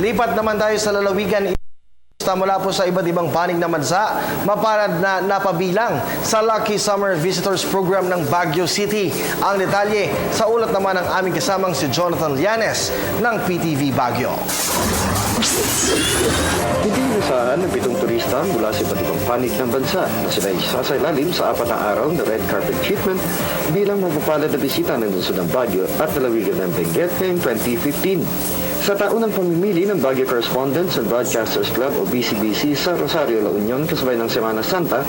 Lipat naman tayo sa lalawigan. Mula po sa iba't ibang panig na bansa, mapalad na napabilang sa Lucky Summer Visitors Program ng Baguio City. Ang detalye sa ulat naman ng aming kasamang si Jonathan Llanes ng PTV Baguio. Hindi inasahan ng 7 turista mula sa iba't ibang panig ng bansa na sila isasailalim sa 4 na araw na red carpet treatment bilang magpapalad na bisita ng lungsod ng Baguio at lalawigan ng Benguet ngayong 2015. Sa taunang pamimili ng Baguio Correspondents and Broadcasters Club o BCBC sa Rosario, La Union kasabay ng Semana Santa,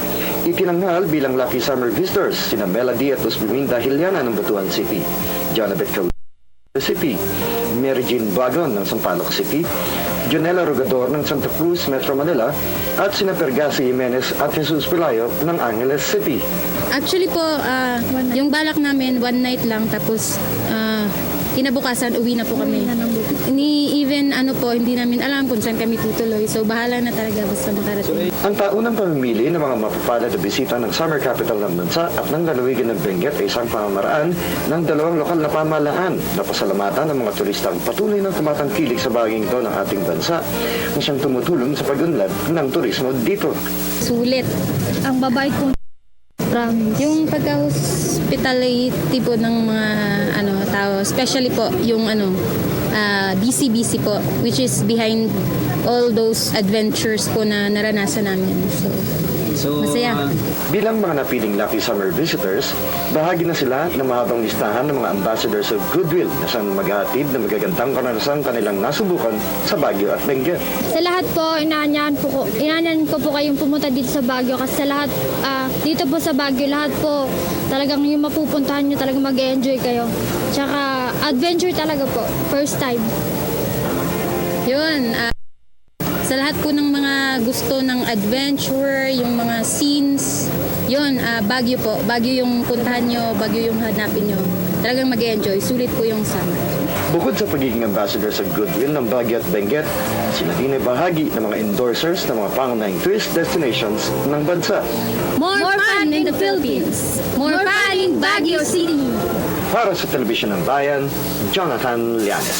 itinanghal bilang Lucky Summer Visitors sina Melody at Usbiming Dahiliana ng Butuan City, Jonabeth City, Mary Jean Bagon ng Sampaloc City, Jonella Rogador ng Santa Cruz, Metro Manila, at sina Pergasi Jimenez at Jesus Pelayo ng Angeles City. Actually po, yung balak namin, one night lang, tapos kinabukasan, uwi na po kami. Hindi namin alam kung saan kami tutuloy. So, bahala na talaga basta makarating. Ang taunang pamimili ng mga mapapalad na bisita ng summer capital ng bansa at ng lalawigan ng Benguet ay isang pamamaraan ng 2 lokal na pamahalaan na pasalamatan ng mga turistang patuloy na tumatangkilik sa baging ito ng ating bansa na siyang tumutulong sa pag-unlad ng turismo dito. Sulit. Ang babait po. Yung pagka-hospitality po ng mga tao, especially po yung BCBC po, which is behind all those adventures po na naranasan namin. So masaya. Bilang mga napiling Lucky Summer Visitors, bahagi na sila ng mahabang listahan ng mga ambassadors of goodwill na siyang maghahatid na magagandang karanasan kanilang nasubukan sa Baguio at Benguet. Sa lahat po, inaanyahan ko po kayong pumunta dito sa Baguio kasi sa lahat, dito po sa Baguio, lahat po talagang yung mapupuntahan nyo talagang mag-enjoy kayo. Tsaka adventure talaga po, first time. Yun, sa lahat po ng mga gusto ng adventure, yung mga scenes, yun, Baguio po. Baguio yung puntahan nyo, Baguio yung hanapin nyo. Talagang mag-enjoy. Sulit po yung summer. Bukod sa pagiging ambassador sa goodwill ng Baguio at Benguet, sila din ay bahagi ng mga endorsers ng mga pangunahing tourist destinations ng bansa. More fun in the Philippines. More fun in Baguio City. Para sa Telebisyon ng Bayan, Jonathan Llanes.